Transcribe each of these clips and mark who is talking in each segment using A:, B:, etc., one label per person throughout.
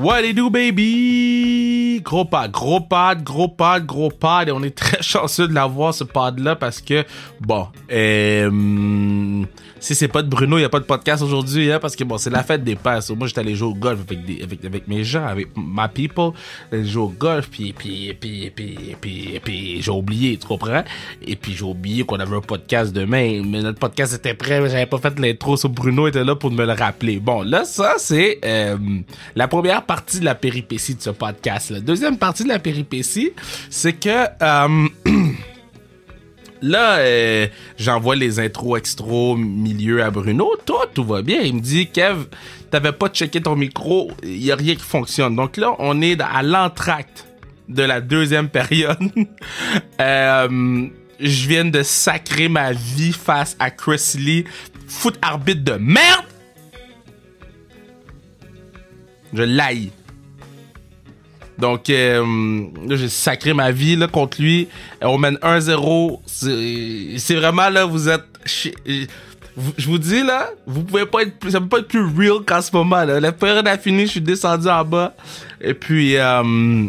A: What it do, baby? Gros pad, gros pad, gros pad, gros pad. Et on est très chanceux de l'avoir, ce pad-là, parce que, bon, si c'est pas de Bruno, il n'y a pas de podcast aujourd'hui, hein, parce que, bon, c'est la fête des pères. Moi, j'étais allé jouer au golf avec mes gens, avec my people. J'allais jouer au golf, puis j'ai oublié, tu comprends? Et puis, j'ai oublié qu'on avait un podcast demain, mais notre podcast était prêt, mais j'avais pas fait l'intro, so Bruno était là pour me le rappeler. Bon, là, ça, c'est la première partie de la péripétie de ce podcast. La deuxième partie de la péripétie, c'est que là, j'envoie les intros extra milieu à Bruno. Toi, tout va bien. Il me dit, Kev, t'avais pas checké ton micro, il y a rien qui fonctionne. Donc là, on est à l'entracte de la deuxième période. Je viens de sacrer ma vie face à Chris Lee, foot arbitre de merde. Je l'aille. Donc, là, j'ai sacré ma vie là, contre lui. On mène 1-0. C'est vraiment, là, vous êtes... Je vous dis, là, vous pouvez pas être... Ça peut pas être plus real qu'en ce moment, là. La période a fini, je suis descendu en bas. Et puis, je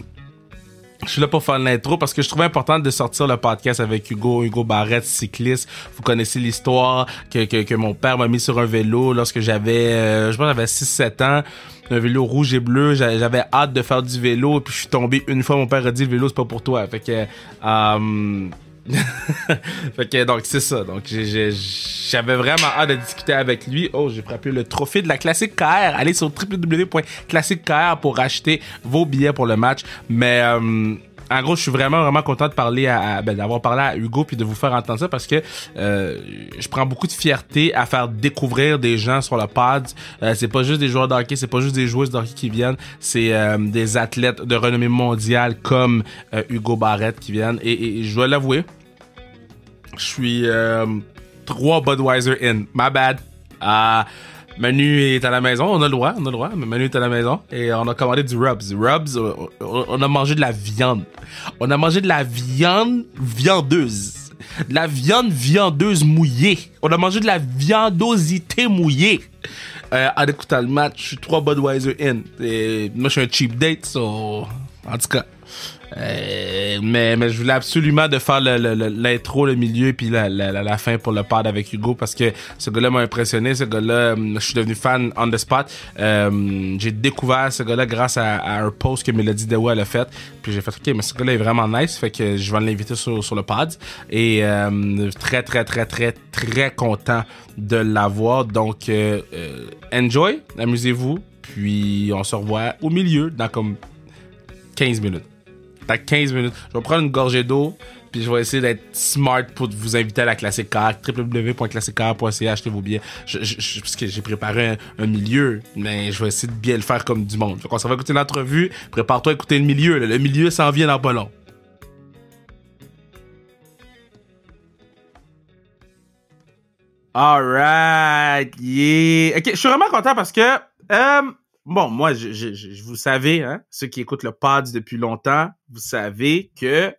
A: suis là pour faire l'intro parce que je trouvais important de sortir le podcast avec Hugo Barrette, cycliste. Vous connaissez l'histoire que mon père m'a mis sur un vélo lorsque j'avais, je pense que j'avais 6-7 ans. Un vélo rouge et bleu. J'avais hâte de faire du vélo et puis je suis tombé une fois. Mon père a dit, le vélo, c'est pas pour toi. Fait que, fait que donc c'est ça. Donc j'avais vraiment hâte de discuter avec lui. Oh, j'ai frappé le trophée de la Classique KR. Allez sur www.classiquekr pour acheter vos billets pour le match. Mais en gros, je suis vraiment content de parler d'avoir parlé à Hugo puis de vous faire entendre ça parce que je prends beaucoup de fierté à faire découvrir des gens sur le pod. C'est pas juste des joueurs de hockey, c'est pas juste des joueuses de hockey qui viennent, c'est des athlètes de renommée mondiale comme Hugo Barrette qui viennent. Et je dois l'avouer, je suis 3 Budweiser in. My bad. Manu est à la maison, on a le droit, mais Manu est à la maison et on a commandé du Rubs. Rubs, on a mangé de la viande. On a mangé de la viande viandeuse. De la viande viandeuse mouillée. On a mangé de la viandosité mouillée. En écoutant le match, je suis 3 Budweiser in. Et moi, je suis un cheap date, so... En tout cas... mais je voulais absolument de faire l'intro, le milieu puis la fin pour le pod avec Hugo parce que ce gars-là m'a impressionné. Ce gars-là, je suis devenu fan on the spot. J'ai découvert ce gars-là grâce à un post que Mélodie Dewa a fait. Puis j'ai fait OK, mais ce gars-là est vraiment nice. Fait que je vais l'inviter sur le pod. Et très content de l'avoir. Donc enjoy, amusez-vous. Puis on se revoit au milieu dans comme 15 minutes. Dans 15 minutes. Je vais prendre une gorgée d'eau, puis je vais essayer d'être smart pour vous inviter à la Classique Car. www.classiquecar.ca, achetez vos billets. Parce que j'ai préparé un milieu, mais je vais essayer de bien le faire comme du monde. Fait qu'on s'en va écouter l'entrevue. Prépare-toi à écouter le milieu. Là. Le milieu s'en vient dans pas long. Alright, yeah. Ok, je suis vraiment content parce que... bon, moi, vous savez, hein, ceux qui écoutent le pod depuis longtemps, vous savez que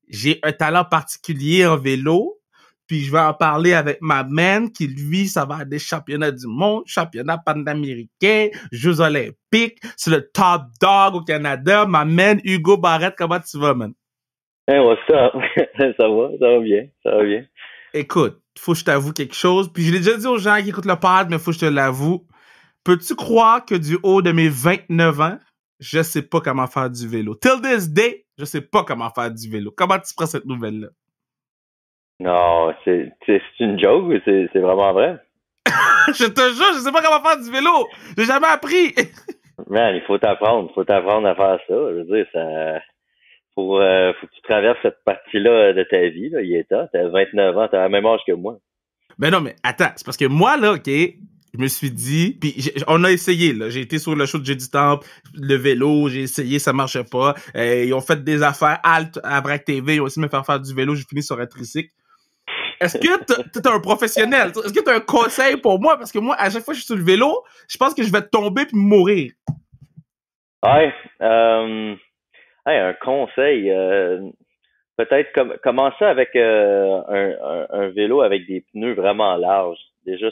A: j'ai un talent particulier en vélo, puis je vais en parler avec ma man qui, lui, ça va à des championnats du monde, championnats panaméricains, Jeux olympiques, c'est le top dog au Canada. Ma man, Hugo Barrette, comment tu vas, man?
B: Hey, what's up? Ça va bien.
A: Écoute, faut que je t'avoue quelque chose, puis je l'ai déjà dit aux gens qui écoutent le pod, mais faut que je te l'avoue. Peux-tu croire que du haut de mes 29 ans, je sais pas comment faire du vélo? Till this day, je sais pas comment faire du vélo. Comment tu prends cette nouvelle-là?
B: Non, c'est une joke ou c'est vraiment vrai?
A: Je te jure, je sais pas comment faire du vélo. J'ai jamais appris.
B: Man, il faut t'apprendre à faire ça. Je veux dire, faut que tu traverses cette partie-là de ta vie, là. Il est temps. T'as 29 ans, t'as la même âge que moi.
A: Ben non, mais attends, c'est parce que moi, là, OK, je me suis dit, puis on a essayé, là. J'ai été sur le show de J'ai du Temple, le vélo, j'ai essayé, ça marchait pas. Ils ont fait des affaires alt à Brac TV, ils ont aussi me faire du vélo, j'ai fini sur un tricycle. Est-ce que t'es un professionnel? Est-ce que t'as un conseil pour moi? Parce que moi, à chaque fois que je suis sur le vélo, je pense que je vais tomber puis mourir.
B: Ouais, un conseil, peut-être commencer avec un vélo avec des pneus vraiment larges. Déjà,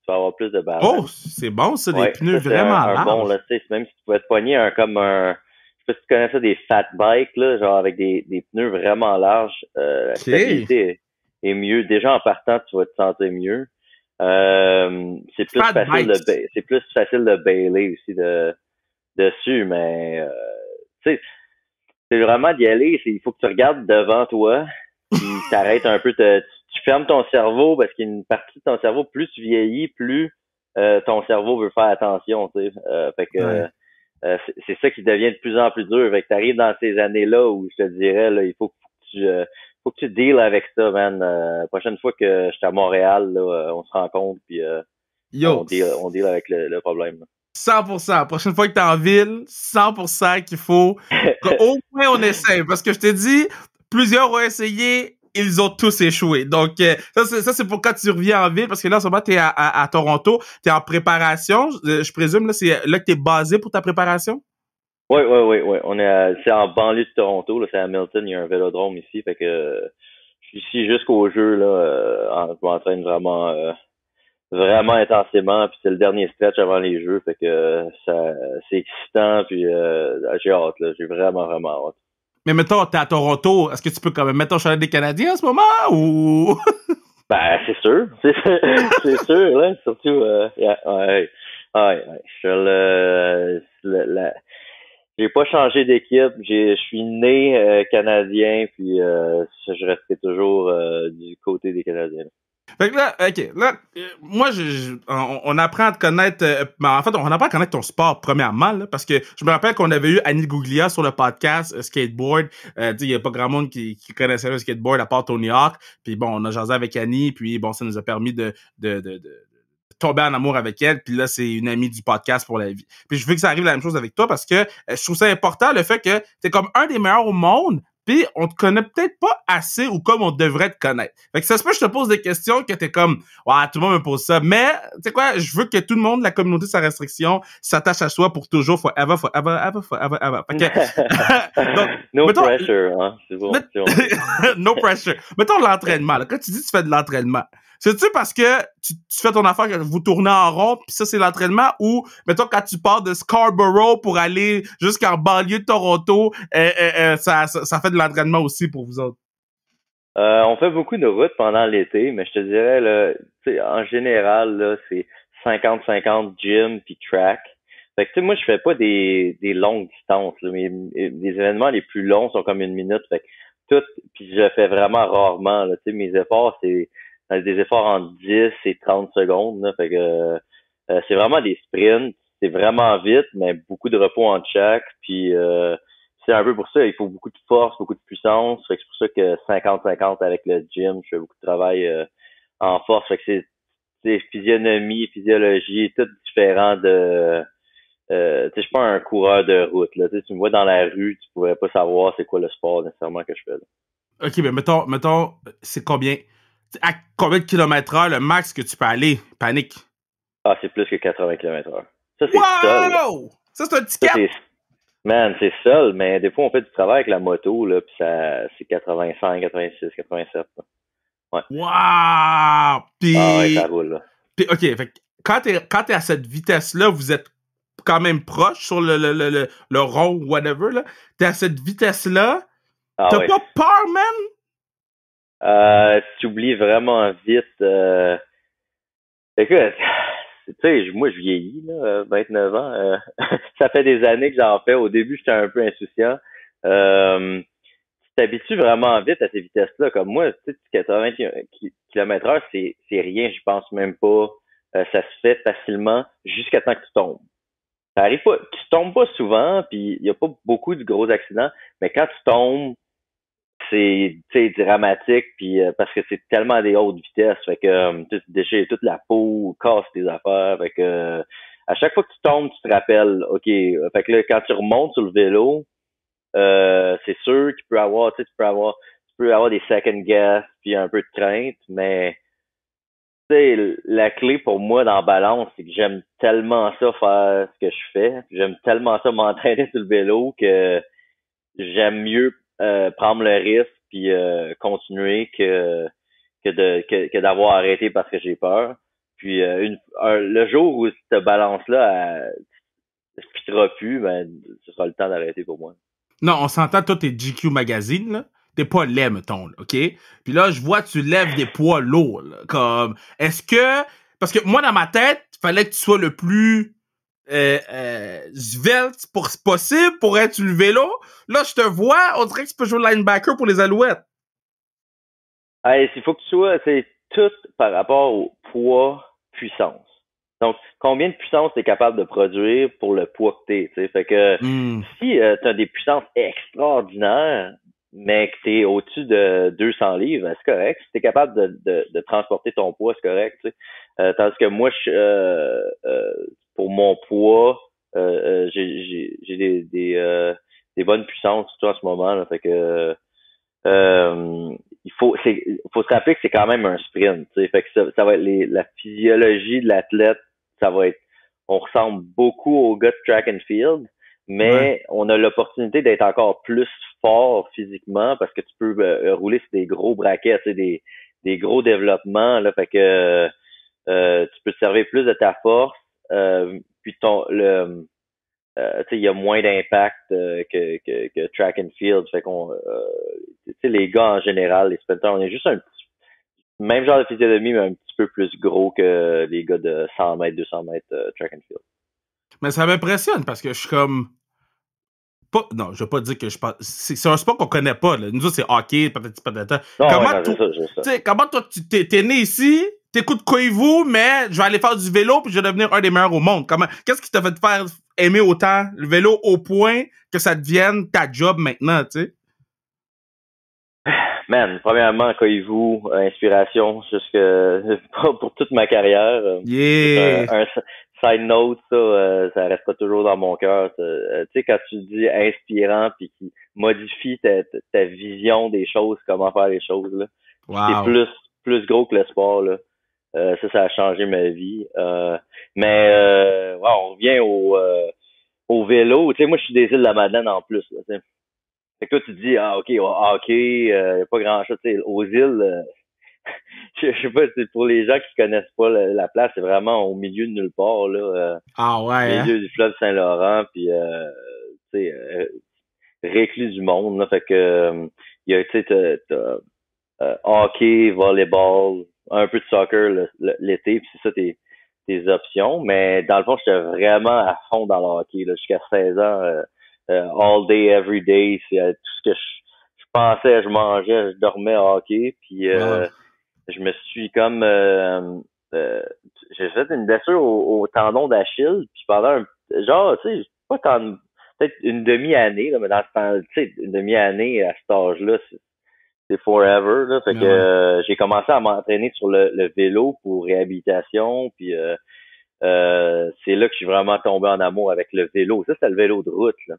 B: vas avoir plus de balance.
A: Oh, c'est bon, ça, des
B: Ouais,
A: pneus
B: ça, c'est
A: vraiment
B: un bon,
A: larges.
B: là, tu sais, même si tu pouvais te pogner comme un, je sais pas si tu connais ça, des fat bikes, là, genre avec des pneus vraiment larges, la
A: OK.
B: stabilité est mieux. Déjà, en partant, tu vas te sentir mieux.
A: Fat bikes.
B: C'est plus facile de bailer aussi dessus, mais, tu sais, c'est vraiment d'y aller. Il faut que tu regardes devant toi, puis t'arrêtes un peu, tu fermes ton cerveau parce qu'il y a une partie de ton cerveau, plus tu vieillis, plus ton cerveau veut faire attention, tu sais. Fait que
A: Ouais.
B: c'est ça qui devient de plus en plus dur. Fait que t'arrives dans ces années-là où je te dirais, là, il faut que tu deals avec ça, man. La prochaine fois que je suis à Montréal, là, on se rencontre puis
A: Yo,
B: on deal avec le problème.
A: 100%. La prochaine fois que t'es en ville, 100% qu'il faut qu'au moins on essaye. Parce que je te dis, plusieurs ont essayé, ils ont tous échoué. Donc, ça, c'est pour quand tu reviens en ville. Parce que là, en ce moment, t'es à Toronto, t'es en préparation. Je présume, là, c'est là que t'es basé pour ta préparation?
B: Oui, oui, oui, oui. C'est en banlieue de Toronto, là, c'est à Hamilton, il y a un vélodrome ici, fait que je suis ici jusqu'au jeu, là, je m'entraîne vraiment, vraiment intensément, puis c'est le dernier stretch avant les jeux, fait que c'est excitant, puis j'ai hâte, là, j'ai vraiment, vraiment hâte.
A: Mais mettons, t'es à Toronto, est-ce que tu peux quand même mettre ton chandail des Canadiens en ce moment? Ou...
B: Ben, c'est sûr, c'est sûr, là, surtout, yeah, ouais, ouais, ouais, j'ai pas changé d'équipe. Je suis né canadien, puis je resterai toujours du côté des Canadiens.
A: Fait que là, OK, là, moi, on apprend à te connaître, ben, en fait, on apprend à connaître ton sport, premièrement, là, parce que je me rappelle qu'on avait eu Annie Gouglia sur le podcast Skateboard. Il y a pas grand monde qui connaissait le skateboard à part Tony Hawk. Puis bon, on a jasé avec Annie, puis bon, ça nous a permis de tomber en amour avec elle. Puis là, c'est une amie du podcast pour la vie. Puis je veux que ça arrive la même chose avec toi parce que je trouve ça important, le fait que t'es comme un des meilleurs au monde, puis on te connaît peut-être pas assez ou comme on devrait te connaître. Fait que ça se peut que je te pose des questions que t'es comme ouais, tout le monde me pose ça, mais tu sais quoi, je veux que tout le monde, la communauté sans restriction, s'attache à soi pour toujours, forever, forever, ever, forever, ever. Fait que, donc,
B: No
A: mettons,
B: pressure, hein. C'est bon, c'est bon.
A: no pressure. Mettons l'entraînement. Là. Quand tu dis que tu fais de l'entraînement, c'est-tu parce que tu fais ton affaire que vous tournez en rond, puis ça, c'est l'entraînement, ou, mettons, quand tu pars de Scarborough pour aller jusqu'en banlieue de Toronto, ça fait de l'entraînement aussi pour vous autres?
B: On fait beaucoup de routes pendant l'été, mais je te dirais, là, tu sais, en général, là, c'est 50-50 gym puis track. Fait que, tu sais, moi, je fais pas des longues distances, là, mais les événements les plus longs sont comme une minute. Fait que tout, puis je le fais vraiment rarement, là, tu sais, mes efforts, c'est des efforts en 10 et 30 secondes, là. Fait que, c'est vraiment des sprints. C'est vraiment vite, mais beaucoup de repos en chaque. Puis, c'est un peu pour ça, il faut beaucoup de force, beaucoup de puissance. Fait que c'est pour ça que 50-50 avec le gym, je fais beaucoup de travail en force. Fait que c'est physionomie, physiologie, tout différent de tu sais, je suis pas un coureur de route. Là. Tu me vois dans la rue, tu pourrais pas savoir c'est quoi le sport nécessairement que je fais. Là.
A: OK, mais mettons, c'est combien? À combien de kilomètres heure le max que tu peux aller? Panique.
B: Ah, c'est plus que 80 km/h. Ça, c'est seul.
A: Wow! Ça, c'est un
B: Ça,
A: ticket!
B: man, c'est seul, mais des fois, on fait du travail avec la moto, là, puis ça, c'est 85, 86, 87. Là. Ouais.
A: Wow!
B: Ah ouais, ça roule, là.
A: Puis OK, fait que quand t'es à cette vitesse-là, vous êtes quand même proche sur le rond ou whatever, là. T'es à cette vitesse-là.
B: Ah
A: T'as
B: ouais.
A: pas peur, man?
B: Tu oublies vraiment vite. Écoute, tu sais, moi, je vieillis, là, 29 ans. Ça fait des années que j'en fais. Au début, j'étais un peu insouciant. Tu t'habitues vraiment vite à ces vitesses-là. Comme moi, tu sais, 80 km/h, c'est rien, je pense même pas. Ça se fait facilement jusqu'à temps que tu tombes. Ça arrive pas, tu tombes pas souvent, puis il y a pas beaucoup de gros accidents, mais quand tu tombes, c'est dramatique, puis parce que c'est tellement à des hautes vitesses, fait que tu déchires toute la peau, casses tes affaires, fait que à chaque fois que tu tombes, tu te rappelles, ok, fait que là, quand tu remontes sur le vélo, c'est sûr qu'il peut avoir, tu peux avoir des second guess puis un peu de crainte, mais tu sais, la clé pour moi dans la balance, c'est que j'aime tellement ça faire ce que je fais, j'aime tellement ça m'entraîner sur le vélo que j'aime mieux prendre le risque puis continuer que d'avoir arrêté parce que j'ai peur. Puis le jour où cette balance-là ne fitera plus, ben, ce sera le temps d'arrêter pour moi.
A: Non, on s'entend, toi, t'es GQ Magazine, là. T'es pas laid, mettons, là, OK? Puis là, je vois, tu lèves des poids lourds, là. Comme, est-ce que... Parce que moi, dans ma tête, il fallait que tu sois le plus svelte possible pour être sur le vélo. Là, je te vois, on dirait que tu peux jouer linebacker pour les Alouettes.
B: Hey, il faut que tu sois, c'est tout par rapport au poids, puissance. Donc, combien de puissance tu es capable de produire pour le poids que tu es, fait que
A: Mm.
B: si tu as des puissances extraordinaires, mais que tu es au-dessus de 200 livres, ben, c'est correct. Si tu es capable de transporter ton poids, c'est correct. Tandis que moi, pour mon poids, j'ai des bonnes puissances surtout en ce moment. Là, fait que il faut se rappeler que c'est quand même un sprint. Fait que ça va être la physiologie de l'athlète, ça va être, on ressemble beaucoup au gars de track and field,
A: Ouais.
B: mais on a l'opportunité d'être encore plus fort physiquement parce que tu peux rouler sur des gros braquets, des gros développements là, fait que tu peux te servir plus de ta force, puis il y a moins d'impact que track and field. Fait qu'on, les gars en général, les sprinters, on est juste un petit, même genre de physionomie, mais un petit peu plus gros que les gars de 100 mètres, 200 mètres track and field.
A: Mais ça m'impressionne parce que je suis comme... Pas, non, je vais pas dire que je pense... C'est un sport qu'on connaît pas, là. Nous autres, c'est hockey, patati patata.
B: Non, ouais,
A: Comment,
B: non, c'est ça.
A: comment toi, tu t'es né ici, t'écoutes Koivu, mais je vais aller faire du vélo puis je vais devenir un des meilleurs au monde. Qu'est-ce qui t'a fait faire aimer autant le vélo au point que ça devienne ta job maintenant, tu sais?
B: Man, premièrement, Koivu, inspiration jusque pour toute ma carrière.
A: Yeah!
B: Un side note, ça restera toujours dans mon cœur. Tu sais, quand tu dis inspirant puis qui modifie ta vision des choses, comment faire les choses, là. C'est
A: Wow!
B: plus gros que le sport, là. Ça a changé ma vie. Mais ouais, on revient au vélo. Tu sais, moi, je suis des îles de la Madeleine en plus, là, tu sais. Fait que toi, tu te dis, ah, OK, hockey, pas grand-chose. Tu sais, aux îles, je sais pas, c'est pour les gens qui connaissent pas la place, c'est vraiment au milieu de nulle part, là,
A: Ah ouais, hein?
B: milieu du fleuve Saint-Laurent, puis tu sais, réclus du monde, là, fait que il y a, tu sais, t'as, hockey, volleyball, un peu de soccer l'été, puis c'est ça tes options, mais dans le fond, j'étais vraiment à fond dans le hockey, là, jusqu'à 16 ans, all day, every day, c'est tout ce que je pensais, je mangeais, je dormais hockey, puis
A: Wow.
B: je me suis comme euh, j'ai fait une blessure au tendon d'Achille, puis pendant genre, tu sais, pas tant peut-être une demi-année, là, mais dans ce temps, tu sais, une demi-année à cet âge-là, c'est forever, là. Fait
A: Ah
B: que
A: ouais.
B: j'ai commencé à m'entraîner sur le vélo pour réhabilitation, puis c'est là que je suis vraiment tombé en amour avec le vélo. Ça, c'est le vélo de route, là.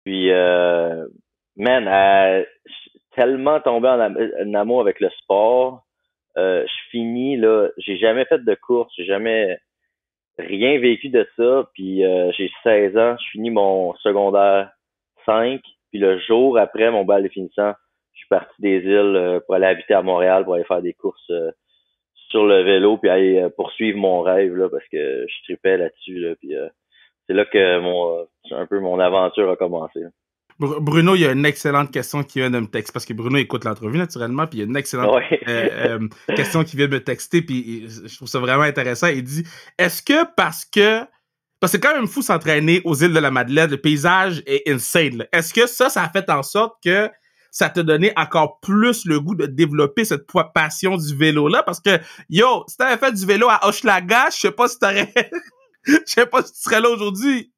B: Puis man, je suis tellement tombé en amour avec le sport. Je finis là, j'ai jamais fait de course, j'ai jamais rien vécu de ça. Puis j'ai 16 ans, je finis mon secondaire 5. Puis le jour après mon bal de finissant, je suis parti des îles pour aller habiter à Montréal pour aller faire des courses sur le vélo puis aller poursuivre mon rêve là parce que je tripais là-dessus là. Puis c'est là que un peu mon aventure a commencé, là.
A: Bruno, il y a une excellente question qui vient de me texter, parce que Bruno écoute l'entrevue naturellement, puis il y a une excellente
B: Ouais.
A: question qui vient de me texter, puis je trouve ça vraiment intéressant. Il dit, est-ce que parce que c'est quand même fou s'entraîner aux îles de la Madeleine, le paysage est insane, là. Est-ce que ça a fait en sorte que ça t'a donné encore plus le goût de développer cette passion du vélo-là? Parce que, yo, si t'avais fait du vélo à Hochelaga, je sais pas si je sais pas si tu serais là aujourd'hui.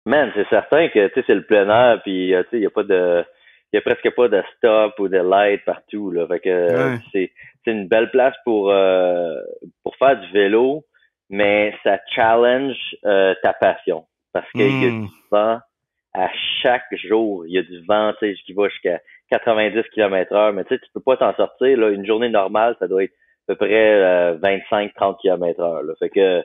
B: Man, c'est certain que tu sais c'est le plein air puis tu sais il y a presque pas de stop ou de light partout là. Fait que
A: Ouais.
B: c'est une belle place pour faire du vélo, mais ça challenge ta passion parce qu'il y a du
A: Hmm.
B: vent à chaque jour, il y a du vent, tu sais qui va jusqu'à 90 km/h, mais tu sais tu peux pas t'en sortir là, une journée normale, ça doit être à peu près 25-30 km/h là. Fait que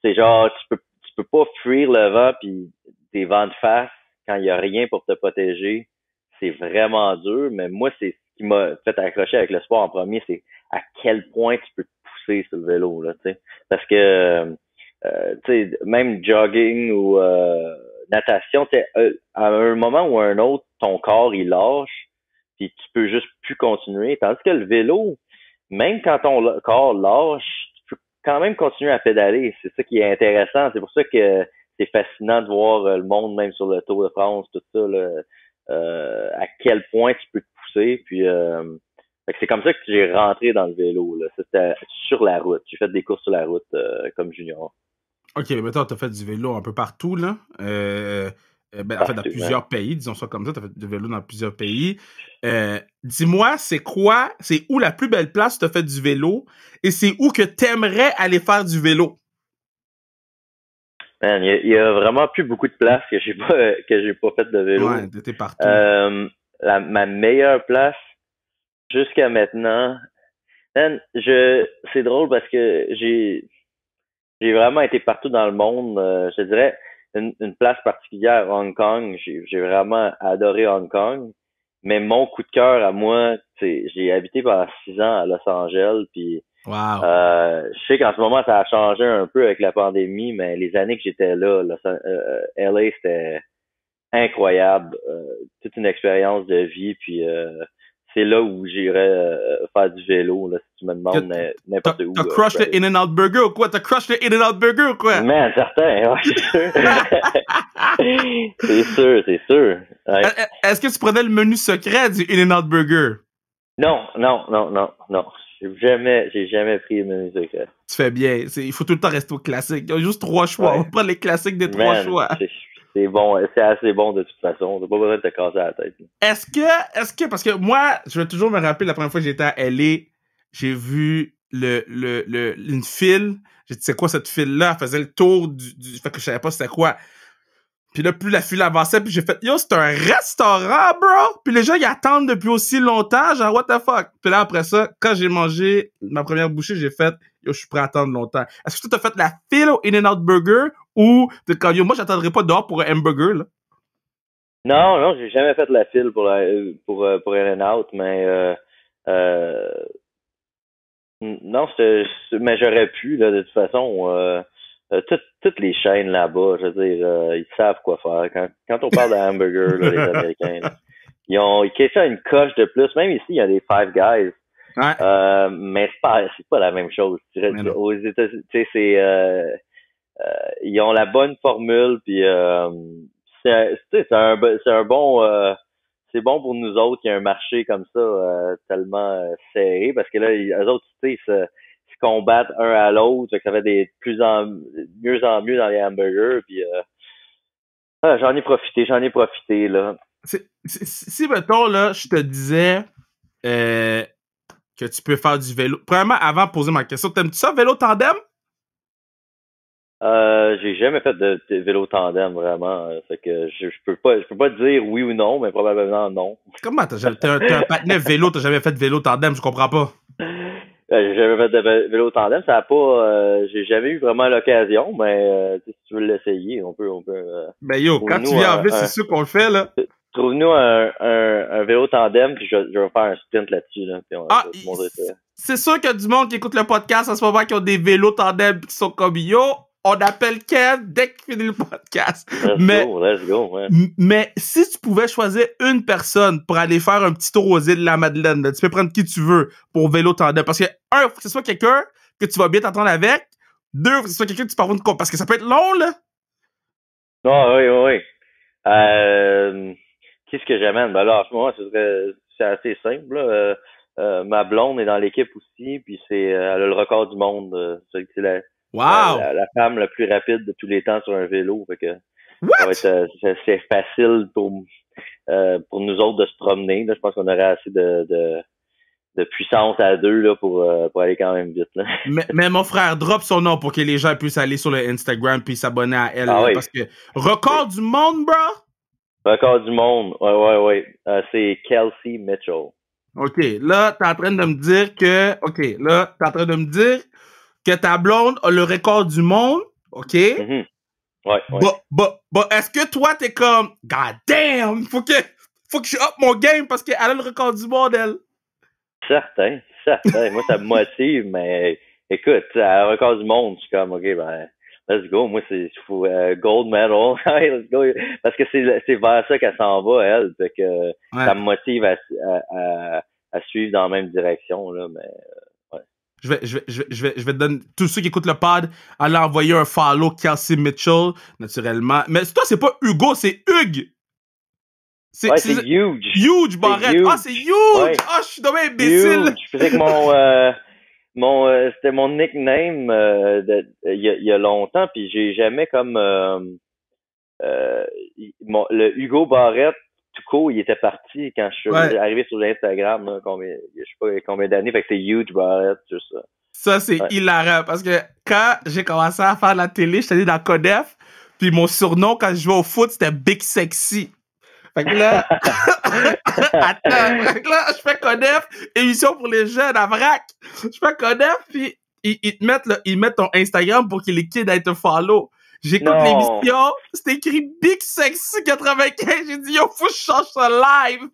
B: c'est genre tu peux pas fuir le vent puis des vents de face quand il y a rien pour te protéger. C'est vraiment dur, mais moi, c'est ce qui m'a fait accrocher avec le sport en premier, c'est à quel point tu peux te pousser sur le vélo, là, tu sais. Parce que, tu sais, même jogging ou natation, tu sais, à un moment ou à un autre, ton corps, il lâche, puis tu peux juste plus continuer. Tandis que le vélo, même quand ton corps lâche, tu peux quand même continuer à pédaler. C'est ça qui est intéressant. C'est pour ça que c'est fascinant de voir le monde, même sur le Tour de France, tout ça, là, à quel point tu peux te pousser. Puis fait que c'est comme ça que j'ai rentré dans le vélo. Là. C'était sur la route. J'ai fait des courses sur la route comme junior.
A: OK, mais mettons, t'as fait du vélo un peu partout, là. En fait, dans plusieurs pays, disons ça comme ça, t'as fait du vélo dans plusieurs pays. Dis-moi, c'est où la plus belle place où t'as fait du vélo et c'est où que t'aimerais aller faire du vélo?
B: Man, il y a vraiment plus beaucoup de places que j'ai pas fait de vélo.
A: Ouais, t'étais partout.
B: Ma meilleure place jusqu'à maintenant, man, c'est drôle parce que j'ai vraiment été partout dans le monde. Je te dirais une place particulière, Hong Kong. J'ai vraiment adoré Hong Kong. Mais mon coup de cœur à moi, j'ai habité pendant 6 ans à Los Angeles, puis
A: Wow.
B: je sais qu'en ce moment ça a changé un peu avec la pandémie, mais les années que j'étais là, LA c'était incroyable, toute une expérience de vie, puis c'est là où j'irais faire du vélo, là, si tu me demandes n'importe où.
A: T'as crush le In-N-Out Burger ou quoi? T'as crush le In-N-Out Burger ou quoi?
B: Man, certain, ouais, c'est sûr. c'est sûr. Ouais.
A: Est-ce que tu prenais le menu secret du In-N-Out Burger?
B: Non. J'ai jamais pris le menu secret.
A: Tu fais bien. Il faut tout le temps rester au classique. Il y a juste 3 choix. Ouais. On va prendre les classiques des 3 choix.
B: C'est bon, c'est assez bon de toute façon. T'as pas besoin de te casser la tête.
A: Est-ce que, parce que moi, je vais toujours me rappeler la première fois que j'étais à LA, j'ai vu une file. J'ai dit, c'est quoi cette file-là? Elle faisait le tour fait que je savais pas c'était quoi. Puis là, plus la file avançait, puis j'ai fait, yo, c'est un restaurant, bro! Puis les gens, ils attendent depuis aussi longtemps, genre, what the fuck? Puis là, après ça, quand j'ai mangé ma première bouchée, j'ai fait, yo, je suis prêt à attendre longtemps. Est-ce que tu t'as fait la file au In-N-Out Burger ou t'es comme, yo, moi, j'attendrai pas dehors pour un hamburger, là?
B: Non, j'ai jamais fait la file pour In-N-Out, mais non, mais j'aurais pu, là, de toute façon. Toutes les chaînes là-bas, je veux dire, ils savent quoi faire. Quand on parle de hamburger, là, les Américains, là, ils ont ça une coche de plus. Même ici, il y a des Five Guys.
A: Ouais.
B: Mais c'est pas la même chose. Aux États-Unis, tu sais, ils ont la bonne formule, puis c'est un bon. C'est bon pour nous autres qu'il y ait un marché comme ça tellement serré, parce que là, eux autres, tu sais, se combattent un à l'autre, ça fait de mieux en mieux dans les hamburgers, puis j'en ai profité, là.
A: Si, mettons, là, je te disais que tu peux faire du vélo. Premièrement, avant de poser ma question, t'aimes-tu ça, vélo tandem?
B: J'ai jamais fait de vélo tandem, vraiment. Fait que je peux pas dire oui ou non, mais probablement non.
A: Comment t'es un patinet vélo, t'as jamais fait de vélo tandem, je comprends pas.
B: J'ai jamais fait de vélo tandem, ça a pas j'ai jamais eu vraiment l'occasion, mais si tu veux l'essayer, on peut
A: ben yo, quand tu viens en ville, c'est sûr qu'on le fait, là.
B: Trouve-nous un vélo tandem, puis je vais faire un sprint là-dessus, là, puis on va te montrer ça.
A: C'est sûr qu'il y a du monde qui écoute le podcast en ce moment qui ont des vélos tandem qui sont comme yo. On appelle Ken dès qu'il finit le podcast.
B: Let's go, ouais.
A: Mais si tu pouvais choisir une personne pour aller faire un petit tour aux îles de la Madeleine, là, tu peux prendre qui tu veux pour vélo tandem. Parce que, un, faut que ce soit quelqu'un que tu vas bien t'entendre avec. Deux, faut que ce soit quelqu'un que tu peux avoir une compte. Parce que ça peut être long, là.
B: Ah, oui. Qu'est-ce que j'amène? Ben là, en ce moment, c'est assez simple, là. Ma blonde est dans l'équipe aussi, puis elle a le record du monde. C'est la femme la plus rapide de tous les temps sur un vélo. Fait que ça va être c'est facile pour nous autres de se promener. Là. Je pense qu'on aurait assez de puissance à deux là, pour aller quand même vite. Là.
A: Mais mon frère, drop son nom pour que les gens puissent aller sur le Instagram puis s'abonner à elle.
B: Ah,
A: là,
B: oui.
A: Parce que record du monde, bro!
B: Record du monde, ouais. C'est Kelsey Mitchell.
A: OK, là, t'es en train de me dire que ta blonde a le record du monde, OK?
B: Mm-hmm. Ouais.
A: Bah, est-ce que toi, t'es comme, God damn, faut que je up mon game parce qu'elle a le record du monde, elle?
B: Certain. Moi, ça me motive, mais écoute, à un record du monde, je suis comme, OK, ben, let's go. Moi, c'est faut, gold medal. Let's go. Parce que c'est vers ça qu'elle s'en va, elle. Fait que
A: Ouais.
B: ça me motive à suivre dans la même direction, là. Mais, ouais.
A: Je vais te donner, tous ceux qui écoutent le pod, aller envoyer un follow Kelsey Mitchell, naturellement. Mais toi, c'est pas Hugo, c'est Hugues.
B: Ouais, c'est huge.
A: Huge, Barrette. Ah, c'est huge!
B: Ouais.
A: Ah, je suis dommage imbécile.
B: Huge. Je faisais que c'était mon nickname il y a longtemps, puis j'ai jamais comme le Hugo Barrette tout court, il était parti quand je suis arrivé sur Instagram, là, je sais pas combien d'années, fait que c'est Huge Barrette, tout ça.
A: Ça, c'est hilarant, parce que quand j'ai commencé à faire la télé, j'étais allé dans Codef, puis mon surnom quand je jouais au foot, c'était Big Sexy. Fait que là, attends, fait que là, je fais Codef, émission pour les jeunes à Vrac. Je fais Codef, puis ils mettent ton Instagram pour que les kids aient te follow. J'écoute l'émission, c'était écrit Big Sexy 95, j'ai dit, yo, faut que je change ça live.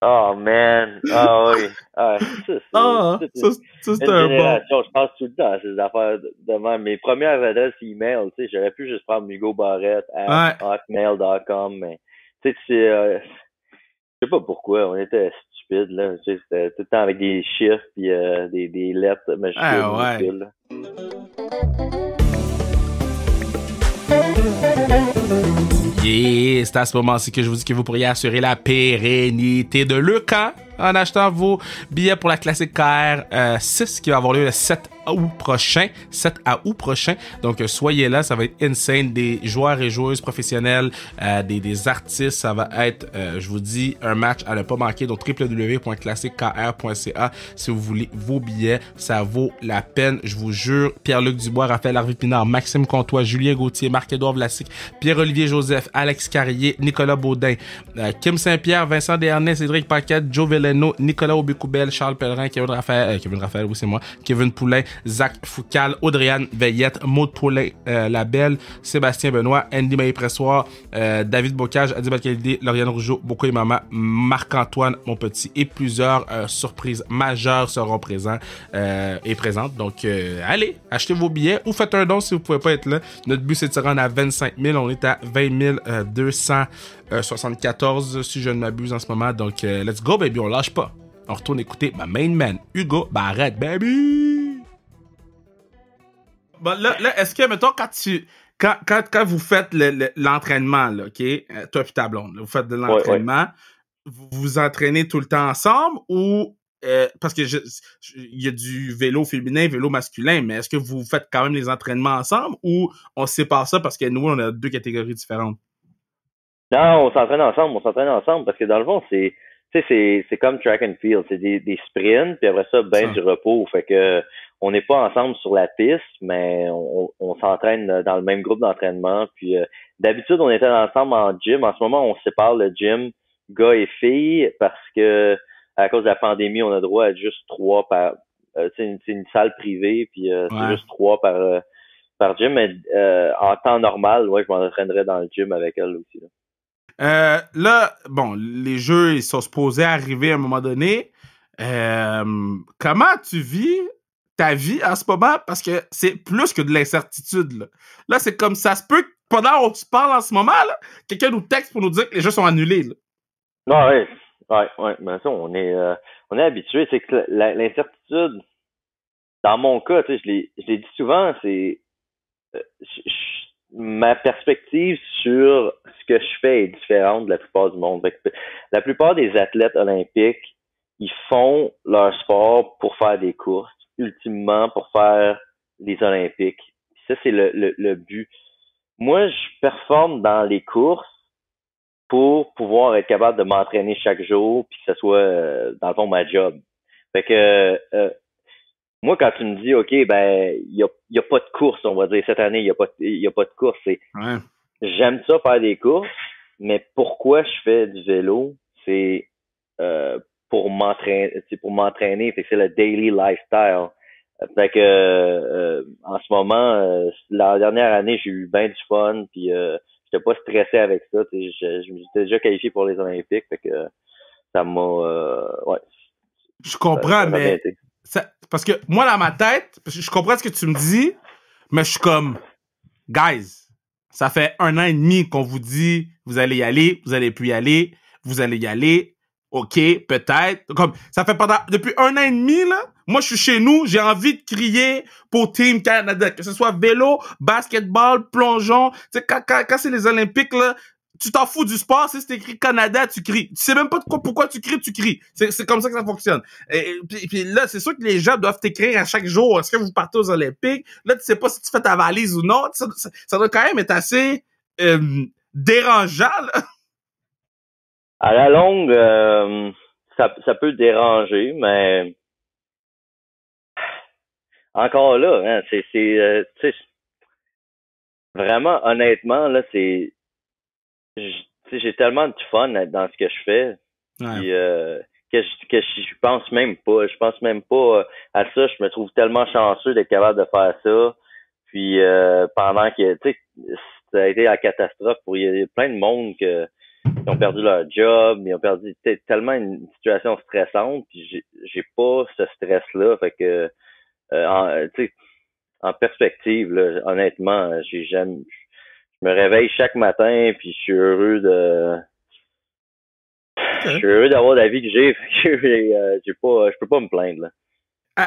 B: Oh, man. Ah, oui. Ah,
A: ça, c'est un bon.
B: Je pense tout le temps à ces affaires de même. Mes premières adresses email, tu sais, j'aurais pu juste prendre Hugo Barrette à hotmail.com, mais tu sais, je sais pas pourquoi, on était stupides, là. Tu sais, c'était tout le temps avec des chiffres puis des lettres majuscules, minuscules.
A: Yeah, c'est à ce moment-ci que je vous dis que vous pourriez assurer la pérennité de Leucan en achetant vos billets pour la classique KR 6 qui va avoir lieu le 7 août prochain. Donc, soyez là, ça va être insane. Des joueurs et joueuses professionnels, des artistes, ça va être, je vous dis, un match à ne pas manquer. Donc, www.classiquekr.ca si vous voulez vos billets. Ça vaut la peine, je vous jure. Pierre-Luc Dubois, Raphaël Harvey-Pinard, Maxime Comtois, Julien Gauthier, Marc-Édouard Vlasic, Pierre-Olivier Joseph, Alex Carrier, Nicolas Baudin, Kim Saint-Pierre, Vincent Desharnais, Cédric Paquette, Joe Velleno, Nicolas Aubécoubel, Charles Pellerin, Kevin Raphaël, oui, c'est moi, Kevin Poulain, Zach Foucal, Audriane Veillette, Maud Poulain, Labelle, Sébastien Benoît, Andy Maillé-Pressoir, David Bocage, Adib Al-Khalidi, Lauriane Rougeau, Boko et Mama, Marc-Antoine, mon petit, et plusieurs surprises majeures seront présents et présentes. Donc, allez, achetez vos billets ou faites un don si vous pouvez pas être là. Notre but, c'est de se rendre à 25 000. On est à 20 274, si je ne m'abuse en ce moment. Donc, let's go, baby, on lâche pas. On retourne écouter ma main man, Hugo Barrette, baby! Bon, là, est-ce que, mettons, quand vous faites l'entraînement, là, OK? Toi et ta blonde, là, vous faites de l'entraînement, vous vous entraînez tout le temps ensemble ou... parce que il y a du vélo féminin, vélo masculin, mais est-ce que vous faites quand même les entraînements ensemble ou on sépare ça parce que nous, on a deux catégories différentes?
B: Non, on s'entraîne ensemble parce que dans le fond, c'est comme track and field, c'est des sprints, puis après ça, du repos. Fait que on n'est pas ensemble sur la piste, mais on s'entraîne dans le même groupe d'entraînement. Puis d'habitude, on était ensemble en gym. En ce moment, on sépare le gym gars et filles parce que à cause de la pandémie, on a droit à juste 3 par c'est une salle privée, puis c'est juste 3 par gym. Mais en temps normal, je m'entraînerais dans le gym avec elle aussi. Là.
A: Là, bon, les jeux, ils sont supposés arriver à un moment donné. Comment tu vis ta vie en ce moment? Parce que c'est plus que de l'incertitude, là. Là, c'est comme ça se peut que pendant qu'on se parle en ce moment, là, quelqu'un nous texte pour nous dire que les jeux sont annulés, là.
B: Non, ouais. Mais ça, on est habitué. C'est que l'incertitude, dans mon cas, tu sais, je l'ai dit souvent, c'est ma perspective sur ce que je fais est différente de la plupart du monde. La plupart des athlètes olympiques, ils font leur sport pour faire des courses, ultimement pour faire les Olympiques. Ça, c'est le but. Moi, je performe dans les courses pour pouvoir être capable de m'entraîner chaque jour puis que ce soit, dans le fond, ma job. Fait que moi, quand tu me dis, OK, ben, il y a pas de course, on va dire, cette année, il y a pas de course, j'aime ça faire des courses, mais pourquoi je fais du vélo? C'est, pour m'entraîner, fait que c'est le daily lifestyle. Fait que, en ce moment, la dernière année, j'ai eu bien du fun, puis j'étais pas stressé avec ça, je me suis déjà qualifié pour les Olympiques, fait que ça m'a,
A: Je comprends, mais Parce que moi, dans ma tête, parce que je comprends ce que tu me dis, mais je suis comme, guys, ça fait 1 an et demi qu'on vous dit, vous allez y aller, vous allez plus y aller, vous allez y aller, ok, peut-être. Comme, ça fait depuis 1 an et demi, là, moi, je suis chez nous, j'ai envie de crier pour Team Canada, que ce soit vélo, basketball, plongeon. Tu sais, quand c'est les Olympiques, là, tu t'en fous du sport, si c'est écrit Canada, tu cries. Tu sais même pas pourquoi tu cries, tu cries. C'est comme ça que ça fonctionne. Et puis là, c'est sûr que les gens doivent t'écrire à chaque jour, est-ce que vous partez aux Olympiques? Là, tu sais pas si tu fais ta valise ou non. Ça doit quand même être assez dérangeant, là.
B: À la longue, ça peut déranger, mais encore là, hein, tu sais, vraiment, honnêtement, là, j'ai tellement de fun dans ce que je fais, puis, que je pense même pas. Je pense même pas à ça. Je me trouve tellement chanceux d'être capable de faire ça. Puis pendant que, tu sais, ça a été la catastrophe pour il y a plein de monde qui ont perdu leur job, ils ont perdu tellement une situation stressante. Puis j'ai pas ce stress-là. Fait que, tu sais, en perspective, là, honnêtement, je me réveille chaque matin, puis je suis heureux d'avoir la vie que j'ai. Je peux pas me plaindre, là.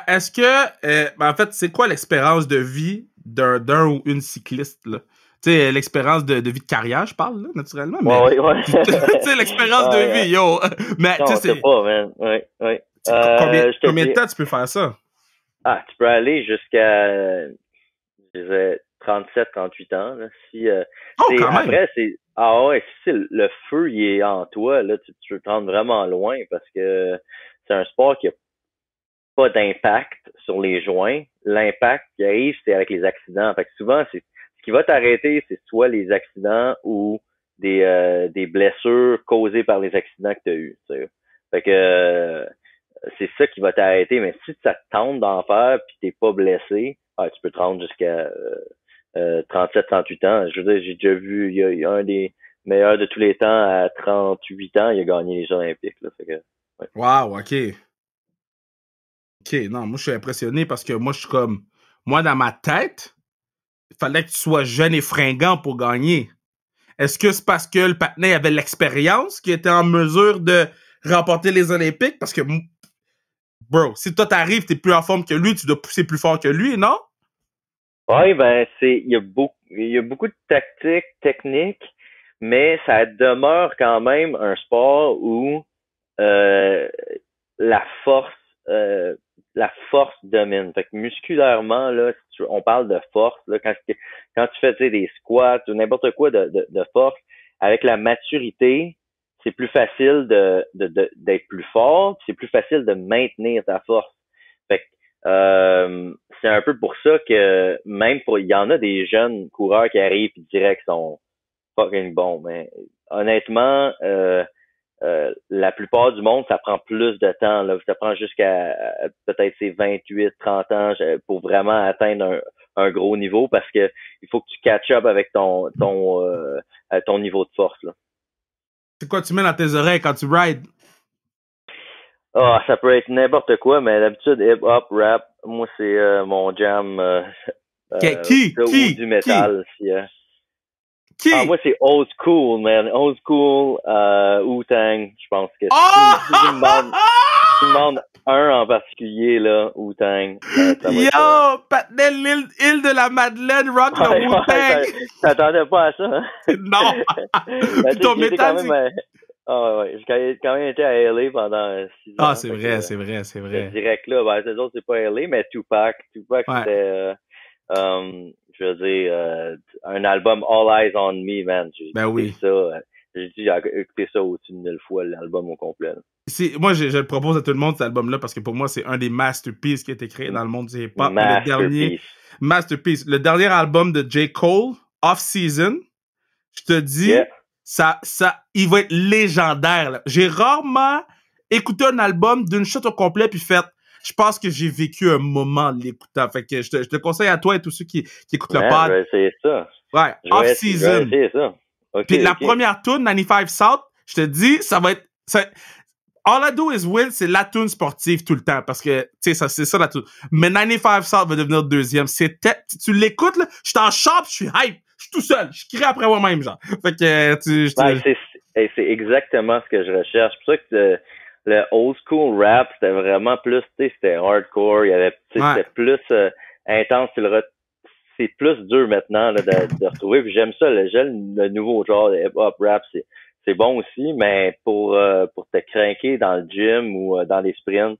A: Est-ce que, en fait, c'est quoi l'expérience de vie d'un ou une cycliste, là? Tu sais, l'expérience de vie de carrière, je parle, là, naturellement. Mais,
B: Ouais.
A: tu sais, l'expérience de vie, yo. Mais,
B: non,
A: tu sais,
B: c'est pas, man. Ouais.
A: Combien de temps tu peux faire ça?
B: Ah, tu peux aller jusqu'à, je disais, 37, 38 ans, là. Si,
A: Quand même.
B: après, si le feu, il est en toi, là, tu peux te rendre vraiment loin parce que c'est un sport qui a pas d'impact sur les joints. L'impact qui arrive, c'est avec les accidents. Fait que souvent, ce qui va t'arrêter, c'est soit les accidents ou des blessures causées par les accidents que tu as eus. T'sais. Fait que c'est ça qui va t'arrêter. Mais si ça te tente d'en faire puis t'es pas blessé, tu peux te rendre jusqu'à 37, 38 ans. Je veux dire, j'ai déjà vu, il y a un des meilleurs de tous les temps à 38 ans, il a gagné les Jeux olympiques. Là. Fait que, ouais.
A: Wow, OK. OK, non, moi, je suis impressionné parce que moi, je suis comme... Moi, dans ma tête, il fallait que tu sois jeune et fringant pour gagner. Est-ce que c'est parce que le patinet avait l'expérience qui était en mesure de remporter les Olympiques? Parce que, bro, si toi t'arrives, t'es plus en forme que lui, tu dois pousser plus fort que lui, non?
B: Oui, ben, il y a beaucoup de tactiques, techniques, mais ça demeure quand même un sport où la force domine. Fait que musculairement, là, on parle de force, là, quand tu fais des squats ou n'importe quoi de force, avec la maturité, c'est plus facile d'être plus fort, c'est plus facile de maintenir ta force. Fait que c'est un peu pour ça que il y en a des jeunes coureurs qui arrivent et direct sont fucking bons, mais honnêtement, la plupart du monde, ça prend plus de temps, là. Ça prend jusqu'à peut-être 28, 30 ans pour vraiment atteindre un gros niveau parce que il faut que tu catch up avec ton niveau de force, là.
A: C'est quoi tu mets dans tes oreilles quand tu rides?
B: Ça peut être n'importe quoi, mais d'habitude, hip-hop, rap, moi, c'est mon jam.
A: Qui?
B: Ou du métal.
A: Qui?
B: Moi, c'est old school, man. Old school, Wu-Tang, je pense que. Si tu me demandes un en particulier, là, Wu-Tang.
A: Yo! Patinet, l'île de la Madeleine, rock le Wu-Tang!
B: T'attendais pas à ça, hein?
A: Non! Puis ton métal,
B: j'ai quand même été à LA pendant 6 ans.
A: C'est vrai.
B: Direct là, les autres, c'est pas LA, mais Tupac, c'était, je veux dire, un album All Eyes on Me, man. J'ai écouté ça au-dessus de 1000 fois, l'album au complet.
A: Moi, je le propose à tout le monde, cet album-là, parce que pour moi, c'est un des masterpieces qui a été créé dans le monde du hip-hop. Masterpiece. Le dernier album de J. Cole, Off Season, je te dis, il va être légendaire, là. J'ai rarement écouté un album d'une shot au complet puis fait, je pense que j'ai vécu un moment en l'écoutant. Fait que je te conseille à toi et tous ceux qui écoutent le pod.
B: Je vais essayer ça.
A: Ouais, Off Season.
B: Je vais essayer ça.
A: Puis la première tune, 95 South, je te dis, ça va être, All I Do Is Win, c'est la tune sportive tout le temps, parce que, tu sais, ça, c'est ça la tune. Mais 95 South va devenir deuxième. Tu l'écoutes, là, je suis en shop, je suis hype, je suis tout seul, je crie après moi-même, genre. Fait que,
B: c'est exactement ce que je recherche. C'est pour ça que le old school rap, c'était vraiment plus, tu sais, c'était hardcore, il y avait, c'était plus intense, c'est plus dur maintenant là, de retrouver. Puis j'aime ça, j'aime le nouveau genre de hip-hop rap, c'est bon aussi, mais pour te craquer dans le gym ou dans les sprints,